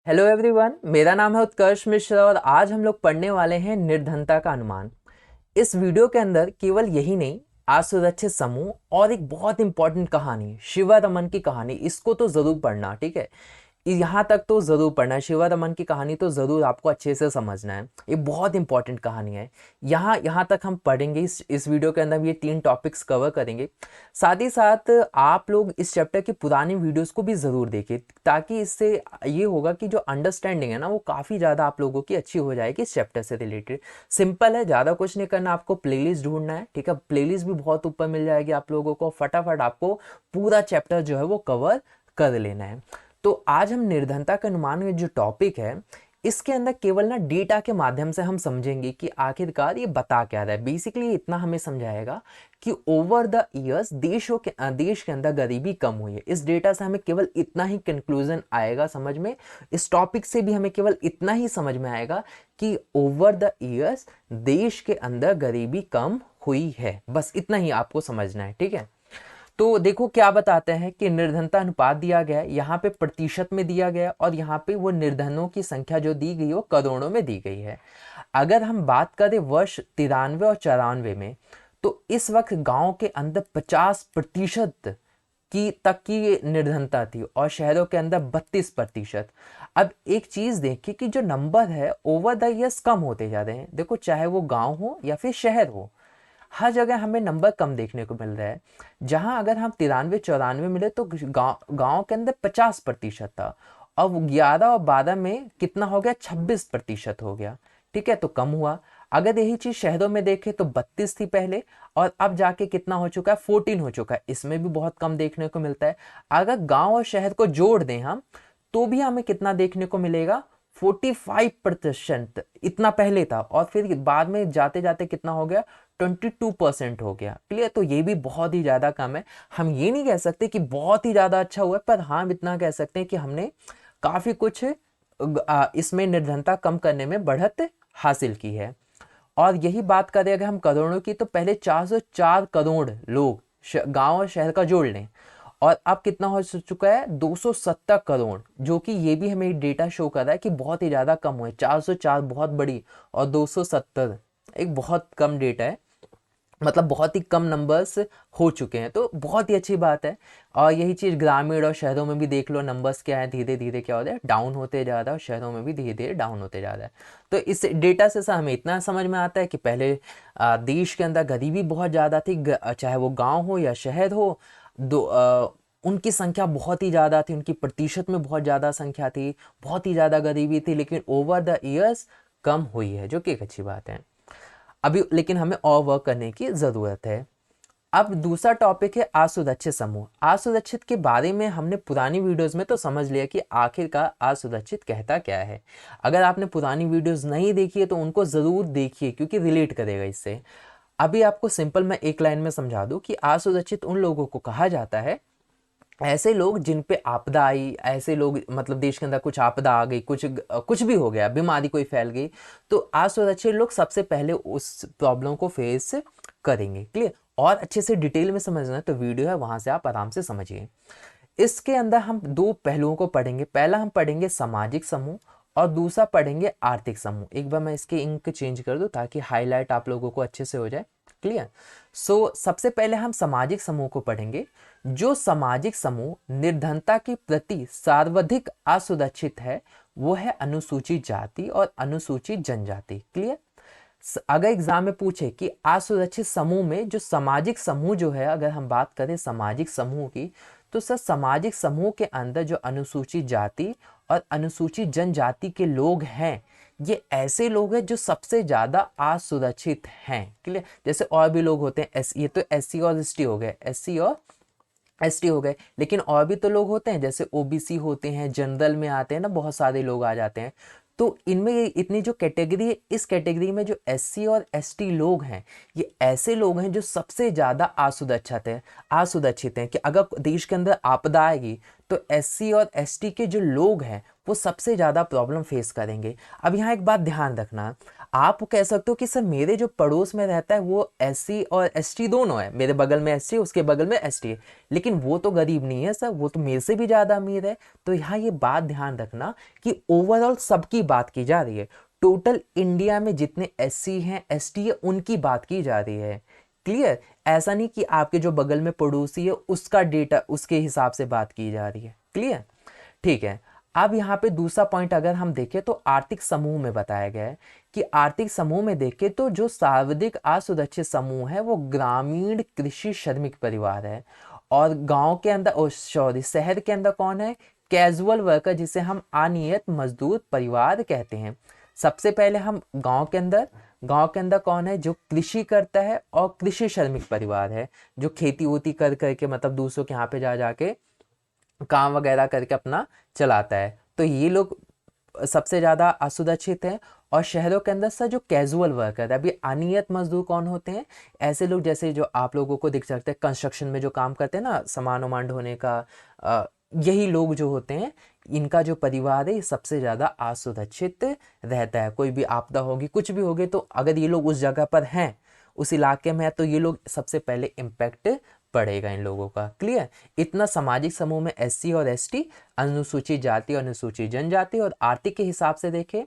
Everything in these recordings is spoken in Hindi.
हेलो एवरीवन, मेरा नाम है उत्कर्ष मिश्रा और आज हम लोग पढ़ने वाले हैं निर्धनता का अनुमान। इस वीडियो के अंदर केवल यही नहीं, असुरक्षित समूह और एक बहुत इंपॉर्टेंट कहानी शिवा रमन की कहानी, इसको तो जरूर पढ़ना, ठीक है। यहाँ तक तो जरूर पढ़ना है, शिवा रमन की कहानी तो जरूर आपको अच्छे से समझना है। ये बहुत इंपॉर्टेंट कहानी है। यहाँ तक हम पढ़ेंगे, इस वीडियो के अंदर हम ये 3 टॉपिक्स कवर करेंगे। साथ ही साथ आप लोग इस चैप्टर की पुरानी वीडियोस को भी ज़रूर देखें, ताकि इससे ये होगा कि जो अंडरस्टैंडिंग है ना, वो काफ़ी ज़्यादा आप लोगों की अच्छी हो जाएगी इस चैप्टर से रिलेटेड। सिंपल है, ज़्यादा कुछ नहीं करना, आपको प्लेलिस्ट ढूंढना है, ठीक है। प्लेलिस्ट भी बहुत ऊपर मिल जाएगी आप लोगों को। फटाफट आपको पूरा चैप्टर जो है वो कवर कर लेना है। तो आज हम निर्धनता के अनुमान में जो टॉपिक है, इसके अंदर केवल ना डेटा के माध्यम से हम समझेंगे कि आखिरकार ये बता क्या रहा है। बेसिकली इतना हमें समझाएगा कि ओवर द ईयर्स देश के अंदर गरीबी कम हुई है। इस डेटा से हमें केवल इतना ही कंक्लूजन आएगा समझ में। इस टॉपिक से भी हमें केवल इतना ही समझ में आएगा कि ओवर द ईयर्स देश के अंदर गरीबी कम हुई है। बस इतना ही आपको समझना है, ठीक है। तो देखो क्या बताते हैं कि निर्धनता अनुपात दिया गया है, यहाँ पे प्रतिशत में दिया गया है और यहाँ पे वो निर्धनों की संख्या जो दी गई है वो करोड़ों में दी गई है। अगर हम बात करें वर्ष 93 और 94 में, तो इस वक्त गांव के अंदर 50% की तक की निर्धनता थी और शहरों के अंदर 32%। अब एक चीज देखिए कि जो नंबर है ओवर द ईयर्स कम होते जा रहे हैं। देखो, चाहे वो गांव हो या फिर शहर हो, हर जगह हमें नंबर कम देखने को मिल रहा है। जहां अगर हम 93-94 मिले तो गांव के अंदर 50% था, और 11 और 12 में कितना हो गया, 26% हो गया, ठीक है। तो कम हुआ। अगर यही चीज शहरों में देखें तो 32 थी पहले, और अब जाके कितना हो चुका है, 14 हो चुका है। इसमें भी बहुत कम देखने को मिलता है। अगर गांव और शहर को जोड़ दें हम, तो भी हमें कितना देखने को मिलेगा, 45%। इतना पहले था और फिर बाद में जाते जाते कितना हो गया, 22% हो गया। क्लियर। तो ये भी बहुत ही ज्यादा कम है। हम ये नहीं कह सकते कि बहुत ही ज्यादा अच्छा हुआ है, पर हाँ इतना कह सकते हैं कि हमने काफी कुछ इसमें निर्धनता कम करने में बढ़त हासिल की है। और यही बात करें अगर हम करोड़ों की, तो पहले 404 करोड़ लोग गांव और शहर का जोड़ लें, और अब कितना हो चुका है, 270 करोड़, जो कि ये भी हमें डेटा शो कर रहा है कि बहुत ही ज़्यादा कम हुए। 404 बहुत बड़ी और 270 एक बहुत कम डेटा है, मतलब बहुत ही कम नंबर्स हो चुके हैं। तो बहुत ही अच्छी बात है। और यही चीज़ ग्रामीण और शहरों में भी देख लो, नंबर्स क्या है, धीरे धीरे क्या हो रहा है, डाउन होते जा रहा है, और शहरों में भी धीरे धीरे डाउन होते जा रहा है। तो इस डेटा से हमें इतना समझ में आता है कि पहले देश के अंदर गरीबी बहुत ज़्यादा थी, चाहे वो गाँव हो या शहर हो। उनकी संख्या बहुत ही ज़्यादा थी, उनकी प्रतिशत में बहुत ज़्यादा संख्या थी, बहुत ही ज़्यादा गरीबी थी। लेकिन ओवर द ईयर्स कम हुई है, जो कि एक अच्छी बात है। अभी लेकिन हमें और वर्क करने की ज़रूरत है। अब दूसरा टॉपिक है असुरक्षित समूह। असुरक्षित के बारे में हमने पुरानी वीडियोस में तो समझ लिया कि आखिरकार असुरक्षित कहता क्या है। अगर आपने पुरानी वीडियोस नहीं देखी है तो उनको ज़रूर देखिए, क्योंकि रिलेट करेगा इससे। अभी आपको सिंपल मैं एक लाइन में समझा दूं कि असुरक्षित उन लोगों को कहा जाता है, ऐसे लोग जिन पे आपदा आई, ऐसे लोग मतलब देश के अंदर कुछ आपदा आ गई, कुछ भी हो गया, बीमारी कोई फैल गई, तो असुरक्षित लोग सबसे पहले उस प्रॉब्लम को फेस करेंगे। क्लियर। और अच्छे से डिटेल में समझना है तो वीडियो है, वहां से आप आराम से समझिए। इसके अंदर हम दो पहलुओं को पढ़ेंगे। पहला हम पढ़ेंगे सामाजिक समूह, और दूसरा पढ़ेंगे आर्थिक समूह। एक बार मैं इसके इंक चेंज कर दूं ताकि हाईलाइट आप लोगों को अच्छे से हो जाए। क्लियर। सबसे पहले हम सामाजिक समूह को पढ़ेंगे। जो सामाजिक समूह निर्धनता के प्रति सर्वाधिक असुरक्षित है, वो है अनुसूचित जाति और अनुसूचित जनजाति। क्लियर। अगर एग्जाम में पूछे कि असुरक्षित समूह में जो सामाजिक समूह जो है, अगर हम बात करें सामाजिक समूह की, तो सर सामाजिक समूह के अंदर जो अनुसूचित जाति और अनुसूचित जनजाति के लोग हैं, ये ऐसे लोग हैं जो सबसे ज्यादा असुरक्षित हैं। क्लियर। जैसे और भी लोग होते हैं, एस, ये तो एससी और एसटी हो गए, एससी और एसटी हो गए, लेकिन और भी तो लोग होते हैं, जैसे ओबीसी होते हैं, जनरल में आते हैं ना, बहुत सारे लोग आ जाते हैं। तो इनमें ये इतनी जो कैटेगरी है, इस कैटेगरी में जो एससी और एसटी लोग हैं, ये ऐसे लोग हैं जो सबसे ज्यादा असुरक्षित हैं कि अगर देश के अंदर आपदा आएगी तो एससी और एसटी के जो लोग हैं वो सबसे ज़्यादा प्रॉब्लम फेस करेंगे। अब यहाँ एक बात ध्यान रखना, आप कह सकते हो कि सर मेरे जो पड़ोस में रहता है वो SC और ST दोनों है, मेरे बगल में SC उसके बगल में ST है, लेकिन वो तो गरीब नहीं है सर, वो तो मेरे से भी ज़्यादा अमीर है। तो यहाँ ये बात ध्यान रखना कि ओवरऑल सबकी बात की जा रही है, टोटल इंडिया में जितने SC हैं ST है उनकी बात की जा रही है। क्लियर? ऐसा नहीं कि आपके जो बगल में पड़ोसी है उसका डेटा उसके हिसाब से बात की जा रही है। क्लियर? ठीक है। अब यहाँ पे दूसरा पॉइंट अगर हम देखें तो आर्थिक समूह में बताया गया है कि आर्थिक समूह में देखें तो जो सर्वाधिक असुरक्षित समूह है वो ग्रामीण कृषि श्रमिक परिवार है, और गांव के अंदर सॉरी शहर के अंदर कौन है? कैजुअल वर्कर, जिसे हम अनियत मजदूर परिवार कहते हैं। सबसे पहले हम गांव के अंदर कौन है? जो कृषि करता है और कृषि श्रमिक परिवार है, जो खेती वोती कर करके मतलब दूसरों के यहाँ पे जा जाके काम वगैरह करके अपना चलाता है। तो ये लोग सबसे ज़्यादा असुरक्षित हैं। और शहरों के अंदर सर जो कैजुअल वर्कर है, अभी अनियत मजदूर कौन होते हैं? ऐसे लोग जैसे जो आप लोगों को दिख सकते हैं कंस्ट्रक्शन में जो काम करते हैं ना, सामान वामान ढोने का, यही लोग जो होते हैं, इनका जो परिवार है ये सबसे ज़्यादा असुरक्षित रहता है। कोई भी आपदा होगी, कुछ भी होगी, तो अगर ये लोग उस जगह पर हैं, उस इलाके में है, तो ये लोग सबसे पहले इम्पैक्ट पड़ेगा इन लोगों का। क्लियर? इतना सामाजिक समूह में SC और ST, अनुसूचित जाति और अनुसूचित जनजाति, और आर्थिक के हिसाब से देखें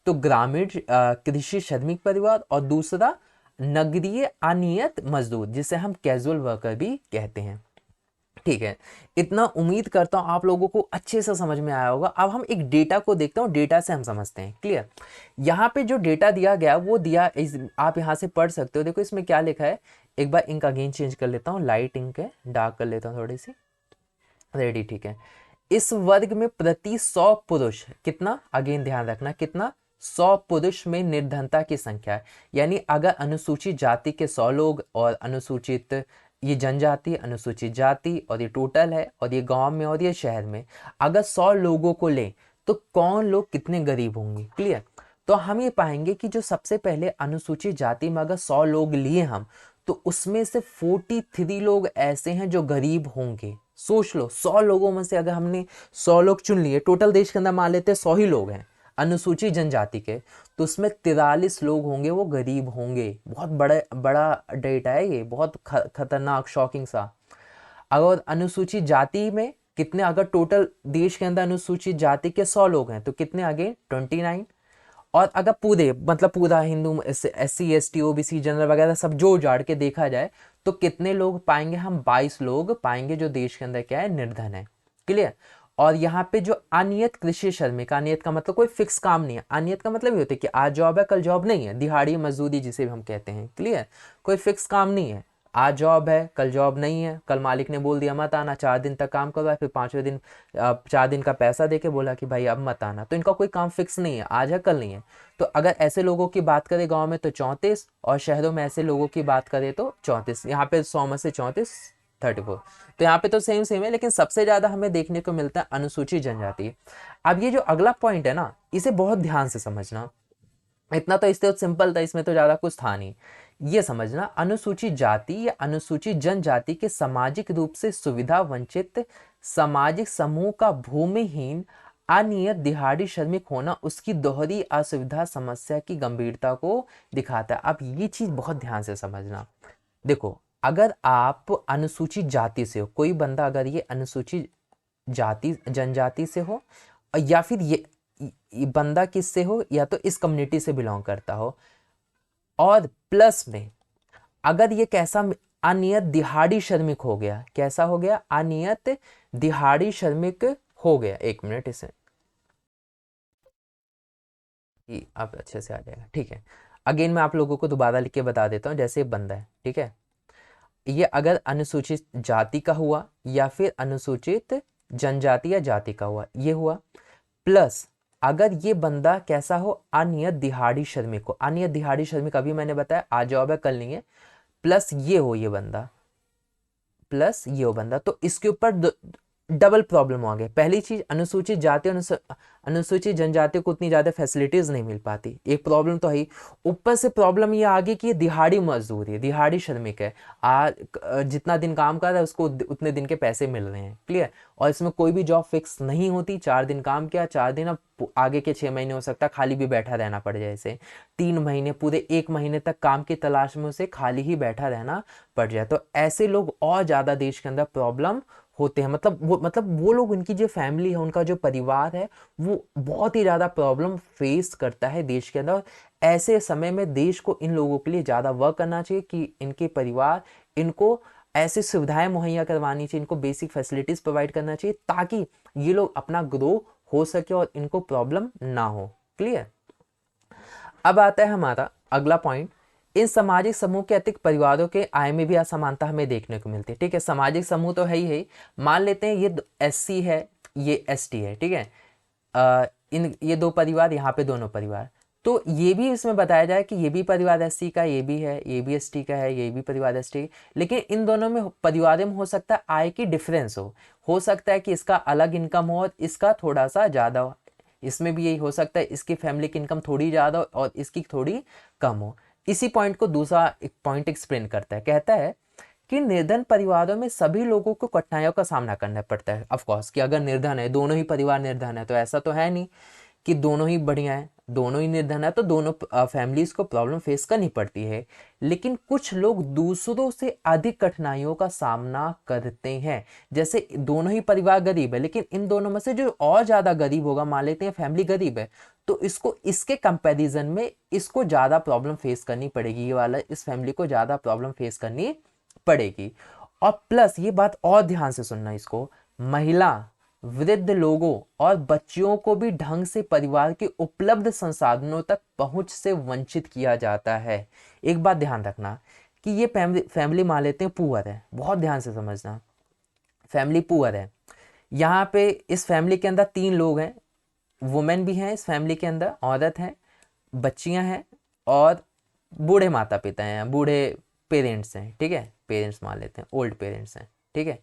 तो ग्रामीण कृषि श्रमिक परिवार, और दूसरा नगरीय अनियत मजदूर, जिसे हम कैजुअल वर्कर भी कहते हैं। ठीक है, इतना उम्मीद करता हूं आप लोगों को अच्छे से समझ में आया होगा। अब हम एक डेटा को देखते हैं, डेटा से हम समझते हैं। क्लियर? यहाँ पे जो डेटा दिया गया वो दिया आप यहाँ से पढ़ सकते हो। देखो इसमें क्या लिखा है, एक बार इंक अगेन चेंज कर लेता हूँ, लाइट इंक है, डार्क कर लेता हूँ थोड़ी सी। रेडी? ठीक है। इस वर्ग में प्रति 100 पुरुष कितना, अगेन ध्यान रखना, कितना? 100 पुरुष में निर्धनता की संख्या है। यानी अगर अनुसूचित जाति के 100 लोग, और अनुसूचित ये जनजाति, अनुसूचित जाति, और ये टोटल है, और ये गांव में और ये शहर में, अगर 100 लोगों को ले तो कौन लोग कितने गरीब होंगे? क्लियर? तो हम ये पाएंगे कि जो सबसे पहले अनुसूचित जाति में अगर 100 लोग लिए हम, तो उसमें से 43 लोग ऐसे हैं जो गरीब होंगे। सोच लो, 100 लोगों में से अगर हमने 100 लोग चुन लिए, टोटल देश के अंदर मान लेते हैं 100 ही लोग हैं अनुसूचित जनजाति के, तो उसमें 43 लोग होंगे वो गरीब होंगे। बहुत बड़ा बड़ा डेटा है ये, बहुत खतरनाक, शॉकिंग सा। अगर अनुसूचित जाति में कितने, अगर टोटल देश के अंदर अनुसूचित जाति के 100 लोग हैं तो कितने आ गए? 29। और अगर पूरे मतलब पूरा Hindu SC ST OBC general वगैरह सब जोड़ जाड़ के देखा जाए तो कितने लोग पाएंगे हम? 22 लोग पाएंगे जो देश के अंदर क्या है? निर्धन है। क्लियर? और यहाँ पे जो अनियत कृषि श्रमिक, अनियत का मतलब कोई फिक्स काम नहीं है, अनियत का मतलब ये होता है कि आज जॉब है कल जॉब नहीं है, दिहाड़ी मजदूरी जिसे भी हम कहते हैं। क्लियर? कोई फिक्स काम नहीं है, आज जॉब है कल जॉब नहीं है, कल मालिक ने बोल दिया मत आना, 4 दिन तक काम करवाया, फिर 5वें दिन 4 दिन का पैसा देके बोला कि भाई अब मत आना। तो इनका कोई काम फिक्स नहीं है, आज है कल नहीं है। तो अगर ऐसे लोगों की बात करें गांव में तो 34, और शहरों में ऐसे लोगों की बात करें तो 34। यहाँ पे 100 में से 34, 34। तो यहाँ पे तो सेम सेम है, लेकिन सबसे ज्यादा हमें देखने को मिलता है अनुसूचित जनजाति। अब ये जो अगला पॉइंट है ना, इसे बहुत ध्यान से समझना। इतना तो इससे सिंपल था, इसमें तो ज्यादा कुछ था नहीं। ये समझना, अनुसूचित जाति या अनुसूचित जनजाति के सामाजिक रूप से सुविधा वंचित सामाजिक समूह का भूमिहीन अनियत दिहाड़ी श्रमिक होना उसकी दोहरी असुविधा समस्या की गंभीरता को दिखाता है। अब ये चीज बहुत ध्यान से समझना। देखो, अगर आप अनुसूचित जाति से हो, कोई बंदा अगर ये अनुसूचित जाति जनजाति से हो, या फिर ये बंदा किससे हो, या तो इस कम्युनिटी से बिलोंग करता हो, और प्लस में अगर ये कैसा अनियत दिहाड़ी श्रमिक हो गया, कैसा हो गया? अनियत दिहाड़ी श्रमिक हो गया। एक मिनट, इसे अब अच्छे से आ जाएगा। ठीक है, अगेन मैं आप लोगों को दोबारा लिख के बता देता हूँ। जैसे बंदा है, ठीक है, ये अगर अनुसूचित जाति का हुआ या फिर अनुसूचित जनजाति या जाति का हुआ, ये हुआ, प्लस अगर ये बंदा कैसा हो? अनियत दिहाड़ी श्रमिक हो। अनियत दिहाड़ी श्रमिक अभी मैंने बताया आज जॉब है कल नहीं है, प्लस ये हो ये बंदा, प्लस ये हो बंदा, तो इसके ऊपर डबल प्रॉब्लम आ गया। पहली चीज, अनुसूचित जाति अनुसूचित जनजातियों को उतनी ज्यादा फैसिलिटीज नहीं मिल पाती, एक प्रॉब्लम तो है ही। ऊपर से प्रॉब्लम ये आ गई कि ये दिहाड़ी मजदूर है, दिहाड़ी श्रमिक है। आज जितना दिन काम कर रहा है उसको उतने दिन के पैसे मिल रहे हैं, क्लियर। और इसमें कोई भी जॉब फिक्स नहीं होती, 4 दिन काम किया, 4 दिन, अब आगे के 6 महीने हो सकता है खाली भी बैठा रहना पड़ जाए इसे, 3 महीने, पूरे 1 महीने तक काम की तलाश में उसे खाली ही बैठा रहना पड़ जाए। तो ऐसे लोग और ज्यादा देश के अंदर प्रॉब्लम होते हैं। मतलब वो लोग, उनकी जो फैमिली है, उनका जो परिवार है, वो बहुत ही ज़्यादा प्रॉब्लम फेस करता है देश के अंदर। और ऐसे समय में देश को इन लोगों के लिए ज़्यादा वर्क करना चाहिए कि इनके परिवार इनको ऐसी सुविधाएं मुहैया करवानी चाहिए, इनको बेसिक फैसिलिटीज़ प्रोवाइड करना चाहिए, ताकि ये लोग अपना ग्रो हो सके और इनको प्रॉब्लम ना हो, क्लियर। अब आता है हमारा अगला पॉइंट, इन सामाजिक समूह के अतिरिक्त परिवारों के आय में भी असमानता हमें देखने को मिलती है, ठीक है। सामाजिक समूह तो है ही, मान लेते हैं ये SC है, ये ST है, ठीक है। इन ये 2 परिवार, यहाँ पे दोनों परिवार, तो ये भी इसमें बताया जाए कि ये भी परिवार SC का, ये भी है, ये भी ST का है, ये भी परिवार ST, लेकिन इन दोनों में परिवारों में हो सकता है आय की डिफरेंस हो सकता है कि इसका अलग इनकम हो और इसका थोड़ा सा ज़्यादा हो। इसमें भी यही हो सकता है, इसकी फैमिली की इनकम थोड़ी ज़्यादा हो और इसकी थोड़ी कम हो। इसी पॉइंट को दूसरा एक पॉइंट एक्सप्लेन करता है, कहता है कि निर्धन परिवारों में सभी लोगों को कठिनाइयों का सामना करना पड़ता है। ऑफ कोर्स कि अगर निर्धन है, दोनों ही परिवार निर्धन है, तो ऐसा तो है नहीं कि दोनों ही बढ़िया है, दोनों ही निर्धन है तो दोनों फैमिलीज को प्रॉब्लम फेस करनी पड़ती है। लेकिन कुछ लोग दूसरों से अधिक कठिनाइयों का सामना करते हैं। जैसे दोनों ही परिवार गरीब है, लेकिन इन दोनों में से जो और ज्यादा गरीब होगा, मान लेते हैं फैमिली गरीब है, तो इसको इसके कंपैरिजन में इसको ज्यादा प्रॉब्लम फेस करनी पड़ेगी, ये वाला इस फैमिली को ज्यादा प्रॉब्लम फेस करनी पड़ेगी। और प्लस ये बात और ध्यान से सुनना इसको, महिला, वृद्ध लोगों और बच्चियों को भी ढंग से परिवार के उपलब्ध संसाधनों तक पहुंच से वंचित किया जाता है। एक बात ध्यान रखना कि ये फैमिली मान लेते हैं पुअर है, बहुत ध्यान से समझना, फैमिली पुअर है। यहाँ पे इस फैमिली के अंदर 3 लोग हैं, वुमेन भी हैं इस फैमिली के अंदर, औरत हैं, बच्चियां हैं और बूढ़े माता पिता हैं, बूढ़े पेरेंट्स हैं, ठीक है, पेरेंट्स मान लेते हैं, ओल्ड पेरेंट्स हैं, ठीक है।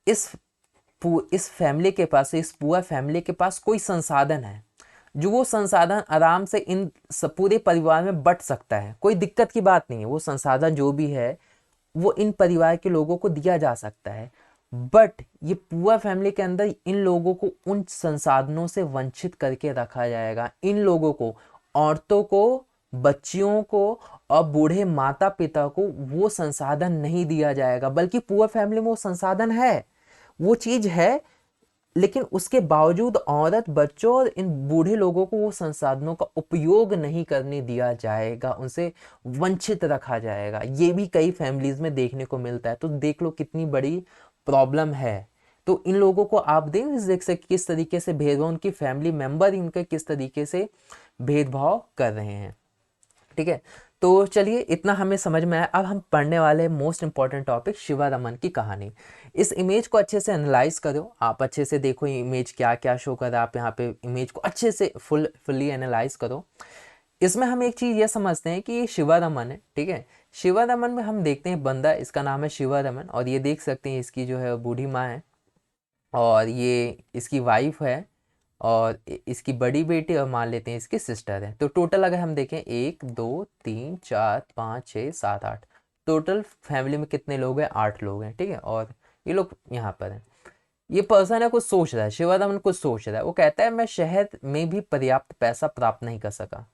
इस फैमिली के पास, इस पूरा फैमिली के पास कोई संसाधन है जो वो संसाधन आराम से इन पूरे परिवार में बंट सकता है, कोई दिक्कत की बात नहीं है, वो संसाधन जो भी है वो इन परिवार के लोगों को दिया जा सकता है। बट ये पूरा फैमिली के अंदर इन लोगों को उन संसाधनों से वंचित करके रखा जाएगा। इन लोगों को, औरतों को, बच्चियों को और बूढ़े माता पिता को वो संसाधन नहीं दिया जाएगा, बल्कि पूरा फैमिली में वो संसाधन है, वो चीज है, लेकिन उसके बावजूद औरत, बच्चों और इन बूढ़े लोगों को वो संसाधनों का उपयोग नहीं करने दिया जाएगा, उनसे वंचित रखा जाएगा। ये भी कई फैमिलीज में देखने को मिलता है। तो देख लो कितनी बड़ी प्रॉब्लम है। तो इन लोगों को आप देख सकते किस तरीके से भेदभाव, उनकी फैमिली मेंबर इनके किस तरीके से भेदभाव कर रहे हैं, ठीक है। तो चलिए इतना हमें समझ में आया। अब हम पढ़ने वाले most important topic, Shiva Raman की कहानी। इस इमेज को अच्छे से एनालाइज करो, आप अच्छे से देखो इमेज क्या क्या शो कर रहा है, आप यहाँ पे इमेज को अच्छे से फुल्ली एनालाइज करो। इसमें हम एक चीज़ ये समझते हैं कि ये शिवा रमन है, ठीक है। शिवा रमन में हम देखते हैं बंदा, इसका नाम है शिवा रमन, और ये देख सकते हैं इसकी जो है बूढ़ी माँ है और ये इसकी वाइफ है और इसकी बड़ी बेटी, और मान लेते हैं इसकी सिस्टर है। तो टोटल अगर हम देखें 1 2 3 4 5 6 7 8, टोटल फैमिली में कितने लोग हैं, 8 लोग हैं, ठीक है। और ये लोग यहाँ पर हैं। ये पर्सन है कुछ सोच रहा है, शिवारमन कुछ सोच रहा है। वो कहता है मैं शहर में भी पर्याप्त पैसा प्राप्त नहीं कर सका,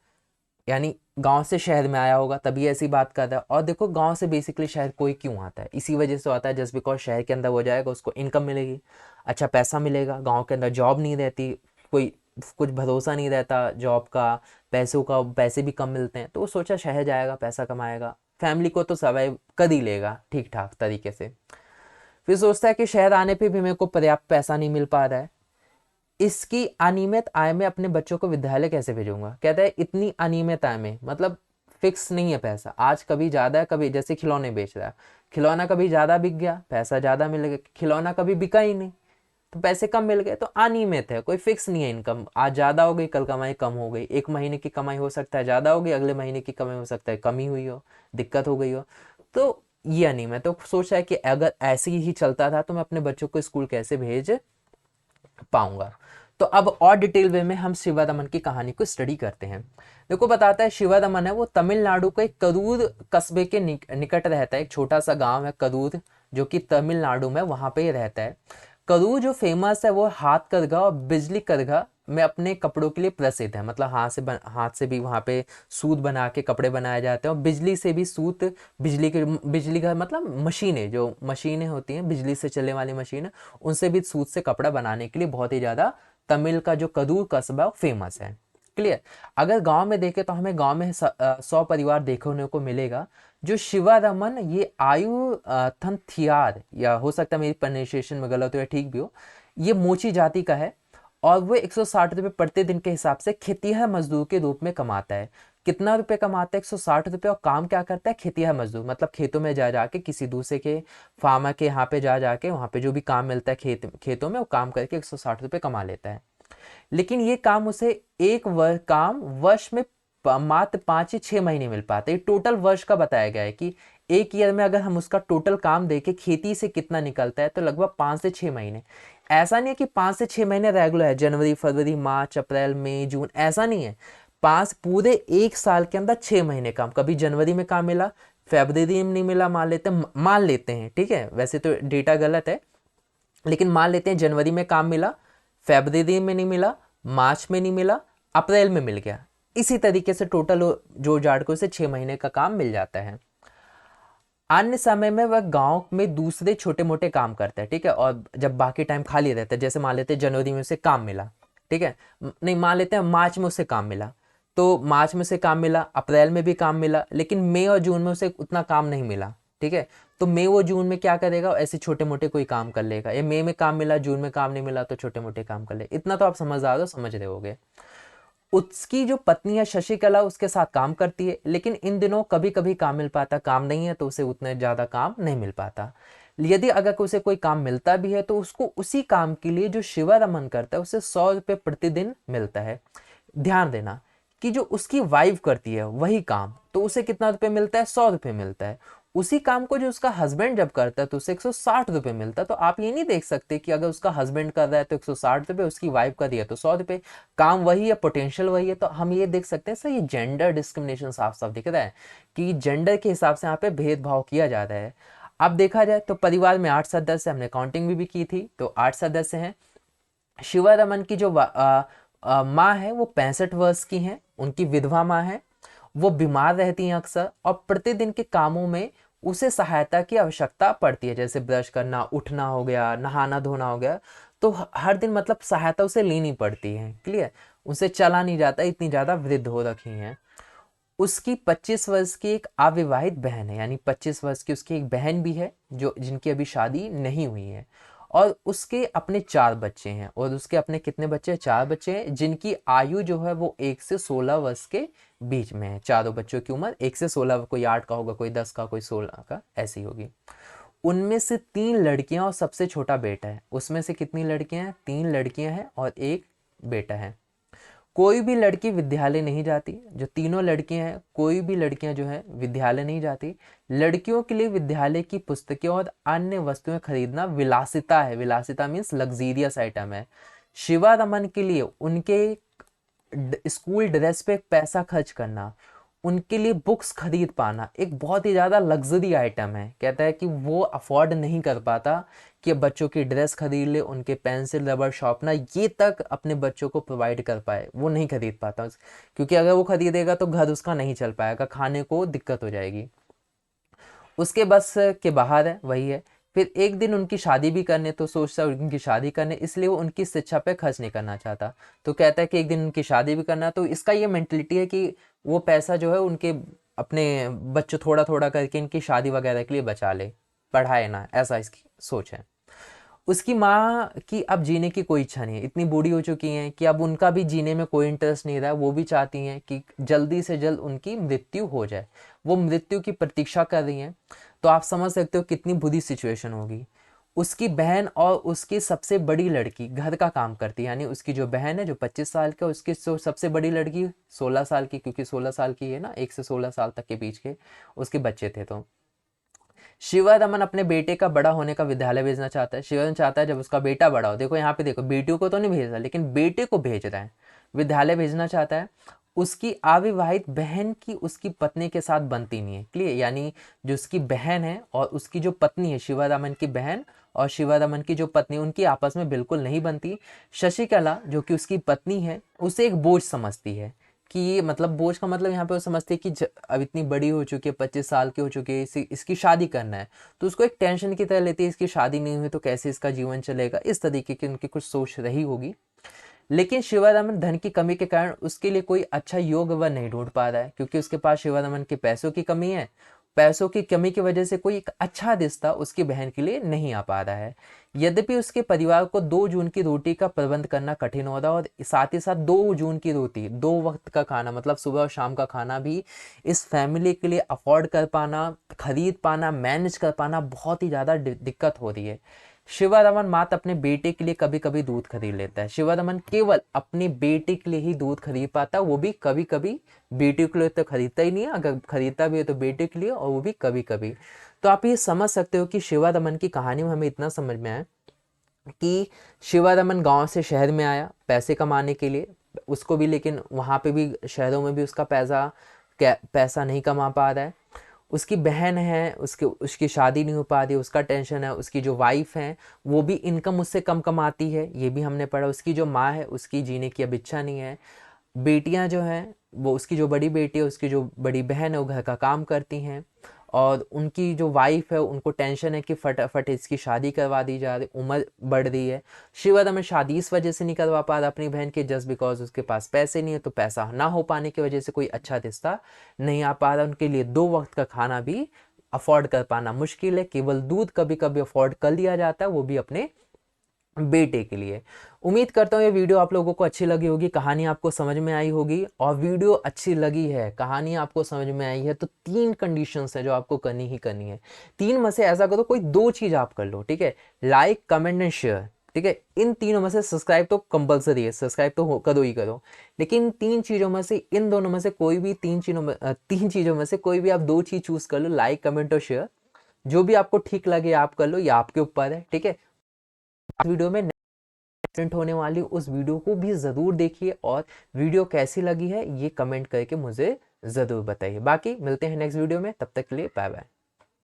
यानी गांव से शहर में आया होगा तभी ऐसी बात कर रहा है। और देखो गांव से बेसिकली शहर कोई क्यों आता है, इसी वजह से आता है, जस्ट बिकॉज शहर के अंदर हो जाएगा, उसको इनकम मिलेगी, अच्छा पैसा मिलेगा। गांव के अंदर जॉब नहीं रहती, कोई कुछ भरोसा नहीं रहता जॉब का, पैसों का, पैसे भी कम मिलते हैं, तो वो सोचा शहर जाएगा, पैसा कमाएगा, फैमिली को तो सर्वाइव कर ही लेगा ठीक ठाक तरीके से। फिर सोचता है कि शहर आने पे भी मेरे को पर्याप्त पैसा नहीं मिल पा रहा है, इसकी अनियमित आय में अपने बच्चों को विद्यालय कैसे भेजूंगा। कहता है इतनी अनियमित आय में, मतलब फिक्स नहीं है पैसा, आज कभी ज़्यादा है, कभी जैसे खिलौने बेच रहा है, खिलौना कभी ज़्यादा बिक गया, पैसा ज़्यादा मिल गया, खिलौना कभी बिका ही नहीं तो पैसे कम मिल गए। तो अनियमित है, कोई फिक्स नहीं है इनकम, आज ज़्यादा हो गई, कल कमाई कम हो गई, एक महीने की कमाई हो सकता है ज़्यादा हो गई, अगले महीने की कमाई हो सकता है कम ही हुई हो, दिक्कत हो गई हो। तो ये अनियम है। तो सोचा है कि अगर ऐसे ही चलता था तो मैं अपने बच्चों को स्कूल कैसे भेज पाऊंगा। तो अब और डिटेल वे में हम शिवादमन की कहानी को स्टडी करते हैं। देखो बताता है शिवादमन है वो तमिलनाडु के करूर कस्बे के निकट रहता है। एक छोटा सा गांव है करूर, जो कि तमिलनाडु में वहां पे ही रहता है। करूर जो फेमस है वो हाथ करघा और बिजली करघा में अपने कपड़ों के लिए प्रसिद्ध है। मतलब हाथ से भी वहाँ पे सूत बना के कपड़े बनाए जाते हैं, और बिजली से भी सूत, बिजली का मतलब मशीनें, जो मशीनें होती हैं बिजली से चलने वाली मशीनें, उनसे भी सूत से कपड़ा बनाने के लिए बहुत ही ज़्यादा तमिल का जो करूर कस्बा है वो फेमस है। क्लियर। अगर गांव में देखें तो हमें गांव में 100 परिवार देखने को मिलेगा। जो शिवारमन ये आयु थंथियार, या हो सकता है मेरी प्रोनाउंसिएशन में गलत हो या ठीक भी हो, ये मोची जाति का है। और वो 160 रुपये प्रतिदिन के हिसाब से खेतिहर मजदूर के रूप में कमाता है। कितना रुपए कमाता है? 160 रुपये। और काम क्या करता है? खेतिहर मजदूर, मतलब खेतों में जा जाके किसी दूसरे के फार्मर के यहाँ पे जा जाके वहाँ पे जो भी काम मिलता है खेतों में, वो काम करके 160 रुपये कमा लेता है। लेकिन ये काम उसे काम वर्ष में मात्र 5 से 6 महीने मिल पाते हैं। टोटल वर्ष का बताया गया है कि एक ईयर में अगर हम उसका टोटल काम देखें खेती से कितना निकलता है, तो लगभग 5 से 6 महीने। ऐसा नहीं है कि 5 से 6 महीने रेगुलर है, जनवरी फरवरी मार्च अप्रैल मई जून, ऐसा नहीं है। 5 पूरे एक साल के अंदर 6 महीने काम। कभी जनवरी में काम मिला, फरवरी में नहीं मिला, मान लेते हैं, ठीक है, वैसे तो डेटा गलत है, लेकिन मान लेते हैं जनवरी में काम मिला, फरवरी में नहीं मिला, मार्च में नहीं मिला, अप्रैल में मिल गया। इसी तरीके से टोटल जो जाड़ को से 6 महीने का काम मिल जाता है। अन्य समय में वह गांव में दूसरे छोटे मोटे काम करता है, ठीक है। और जब बाकी टाइम खाली रहता है, जैसे मान लेते हैं जनवरी में उसे काम मिला, ठीक है, नहीं मान लेते हैं मार्च में उसे काम मिला, तो मार्च में उसे काम मिला, अप्रैल में भी काम मिला, लेकिन मई और जून में उसे उतना काम नहीं मिला, ठीक है। तो मई और जून में क्या करेगा? ऐसे छोटे मोटे कोई काम कर लेगा। या मई में काम मिला, जून में काम नहीं मिला, तो छोटे मोटे काम कर ले। इतना तो आप समझदार हो, समझ रहे होगे। उसकी जो पत्नी है शशिकला उसके साथ काम करती है, लेकिन इन दिनों कभी कभी काम मिल पाता, काम नहीं है तो उसे उतने ज़्यादा काम नहीं मिल पाता। यदि अगर उसे कोई काम मिलता भी है तो उसको उसी काम के लिए जो शिवारमन करता है उसे 100 रुपये प्रतिदिन मिलता है। ध्यान देना कि जो उसकी वाइफ करती है वही काम, तो उसे कितना रुपये मिलता है? 100 रुपये मिलता है। उसी काम को जो उसका हस्बैंड जब करता है तो उसे 160 रुपये मिलता है। तो आप ये नहीं देख सकते कि अगर उसका हस्बैंड कर रहा है तो 160 रुपये, उसकी वाइफ कर रही है तो 100 रुपये। काम वही है, पोटेंशियल वही है। तो हम ये देख सकते हैं सर, ये जेंडर डिस्क्रिमिनेशन साफ साफ दिख रहा है कि जेंडर के हिसाब से यहाँ पे भेदभाव किया जा रहा है। अब देखा जाए तो परिवार में 8 सदस्य, हमने काउंटिंग भी की थी, तो 8 सदस्य हैं। शिवारमन की जो माँ है वो 65 वर्ष की हैं, उनकी विधवा माँ है। वो बीमार रहती हैं अक्सर, और प्रतिदिन के कामों में उसे सहायता की आवश्यकता पड़ती है, जैसे ब्रश करना, उठना हो गया, नहाना धोना हो गया। तो हर दिन मतलब सहायता उसे लेनी पड़ती है। क्लियर। उसे चला नहीं जाता, इतनी ज़्यादा वृद्ध हो रखी हैं। उसकी 25 वर्ष की एक अविवाहित बहन है, यानी 25 वर्ष की उसकी एक बहन भी है जो जिनकी अभी शादी नहीं हुई है। और उसके अपने 4 बच्चे हैं। और उसके अपने कितने बच्चे हैं? 4 बच्चे हैं, जिनकी आयु जो है वो 1 से 16 वर्ष के बीच में है। चारों बच्चों की उम्र 1 से 16, कोई 8 का होगा, कोई 10 का, कोई 16 का, ऐसी होगी। उनमें से 3 लड़कियां और सबसे छोटा बेटा है। उसमें से कितनी लड़कियां हैं? 3 लड़कियां हैं और एक बेटा है। कोई भी लड़की विद्यालय नहीं जाती। जो तीनों लड़कियां हैं, कोई भी लड़कियां जो हैं विद्यालय नहीं जाती। लड़कियों के लिए विद्यालय की पुस्तकें और अन्य वस्तुएं खरीदना विलासिता है। विलासिता मीन्स लग्जीरियस आइटम है। शिवारमन के लिए उनके स्कूल ड्रेस पे पैसा खर्च करना, उनके लिए बुक्स खरीद पाना एक बहुत ही ज़्यादा लग्जरी आइटम है। कहता है कि वो अफोर्ड नहीं कर पाता कि बच्चों की ड्रेस खरीद ले, उनके पेंसिल रबर शार्पनर ये तक अपने बच्चों को प्रोवाइड कर पाए, वो नहीं खरीद पाता। क्योंकि अगर वो खरीदेगा तो घर उसका नहीं चल पाएगा, खाने को दिक्कत हो जाएगी, उसके बस के बाहर है, वही है। फिर एक दिन उनकी शादी भी करने, तो सोचता है उनकी शादी करने, इसलिए वो उनकी शिक्षा पे खर्च नहीं करना चाहता। तो कहता है कि एक दिन उनकी शादी भी करना, तो इसका ये मेंटलिटी है कि वो पैसा जो है उनके अपने बच्चों थोड़ा थोड़ा करके इनकी शादी वगैरह के लिए बचा ले, पढ़ाए ना, ऐसा इसकी सोच है। उसकी माँ की अब जीने की कोई इच्छा नहीं है, इतनी बूढ़ी हो चुकी हैं कि अब उनका भी जीने में कोई इंटरेस्ट नहीं रहा। वो भी चाहती हैं कि जल्दी से जल्द उनकी मृत्यु हो जाए, वो मृत्यु की प्रतीक्षा कर रही हैं। तो आप समझ सकते हो कितनी बुरी सिचुएशन होगी। उसकी बहन और उसकी सबसे बड़ी लड़की घर का काम करती है, यानी उसकी जो बहन है जो 25 साल का, उसकी सबसे बड़ी लड़की 16 साल की, क्योंकि 16 साल की है ना, 1 से 16 साल तक के बीच के उसके बच्चे थे। तो शिवदमन अपने बेटे का बड़ा होने का विद्यालय भेजना चाहता है। शिवदमन चाहता है जब उसका बेटा बड़ा हो, देखो यहाँ पे देखो, बेटियों को तो नहीं भेज रहा लेकिन बेटे को भेज रहा है, विद्यालय भेजना चाहता है। उसकी अविवाहित बहन की उसकी पत्नी के साथ बनती नहीं है, क्लियर, यानी जो उसकी बहन है और उसकी जो पत्नी है, शिवदमन की बहन और शिवदमन की जो पत्नी, उनकी आपस में बिल्कुल नहीं बनती। शशिकला जो कि उसकी पत्नी है उसे एक बोझ समझती है कि ये, मतलब बोझ का मतलब यहाँ पे वो समझती है कि अब इतनी बड़ी हो चुकी है, 25 साल की हो चुकी है, इसकी शादी करना है, तो उसको एक टेंशन की तरह लेती है, इसकी शादी नहीं हुई तो कैसे इसका जीवन चलेगा, इस तरीके की उनकी कुछ सोच रही होगी। लेकिन शिवदमन धन की कमी के कारण उसके लिए कोई अच्छा योग वह नहीं ढूंढ पा रहा है, क्योंकि उसके पास शिवदमन के पैसों की कमी है। पैसों की कमी की वजह से कोई एक अच्छा रिश्ता उसकी बहन के लिए नहीं आ पा रहा है। यद्यपि उसके परिवार को 2 जून की रोटी का प्रबंध करना कठिन हो रहा है, और साथ ही साथ 2 जून की रोटी, 2 वक्त का खाना, मतलब सुबह और शाम का खाना भी इस फैमिली के लिए अफोर्ड कर पाना, खरीद पाना, मैनेज कर पाना बहुत ही ज़्यादा दिक्कत हो रही है। शिवदमन मात्र अपने बेटे के लिए कभी कभी दूध खरीद लेता है। शिवदमन केवल अपने बेटे के लिए ही दूध खरीद पाता है, वो भी कभी कभी। बेटे के लिए तो खरीदता ही नहीं है, अगर खरीदता भी है तो बेटे के लिए, और वो भी कभी कभी। तो आप ये समझ सकते हो कि शिवदमन की कहानी में हमें इतना समझ में आया कि शिवदमन गांव से शहर में आया पैसे कमाने के लिए, उसको भी, लेकिन वहाँ पे भी, शहरों में भी उसका पैसा नहीं कमा पा रहा है। उसकी बहन है, उसकी शादी नहीं हो पा रही, उसका टेंशन है। उसकी जो वाइफ है वो भी इनकम उससे कम कमाती है, ये भी हमने पढ़ा। उसकी जो माँ है उसकी जीने की अब इच्छा नहीं है। बेटियां जो हैं, वो उसकी जो बड़ी बेटी है, उसकी जो बड़ी बहन है वो घर का काम करती हैं, और उनकी जो वाइफ है उनको टेंशन है कि फटाफट इसकी शादी करवा दी जा रही, उम्र बढ़ रही है। शिवदमन शादी इस वजह से नहीं करवा पा रहा अपनी बहन के, जस्ट बिकॉज उसके पास पैसे नहीं है, तो पैसा ना हो पाने की वजह से कोई अच्छा रिश्ता नहीं आ पा रहा। उनके लिए 2 वक्त का खाना भी अफोर्ड कर पाना मुश्किल है, केवल दूध कभी कभी अफोर्ड कर लिया जाता है, वो भी अपने बेटे के लिए। उम्मीद करता हूँ ये वीडियो आप लोगों को अच्छी लगी होगी, कहानी आपको समझ में आई होगी। और वीडियो अच्छी लगी है, कहानी आपको समझ में आई है, तो 3 कंडीशंस है जो आपको करनी ही करनी है। 3 में से ऐसा करो, कोई 2 चीज आप कर लो, ठीक है। लाइक, कमेंट एंड शेयर, ठीक है। इन तीनों में से सब्सक्राइब तो कंपलसरी है, सब्सक्राइब तो करो ही करो। लेकिन 3 चीजों में से, इन दोनों में से कोई भी 3 चीजों में से कोई भी आप 2 चीज चूज कर लो, लाइक, कमेंट और शेयर। जो भी आपको ठीक लगे आप कर लो, ये आपके ऊपर है, ठीक है। वीडियो में प्रिंट होने वाली उस वीडियो को भी ज़रूर देखिए, और वीडियो कैसी लगी है ये कमेंट करके मुझे ज़रूर बताइए। बाकी मिलते हैं नेक्स्ट वीडियो में, तब तक के लिए बाय बाय।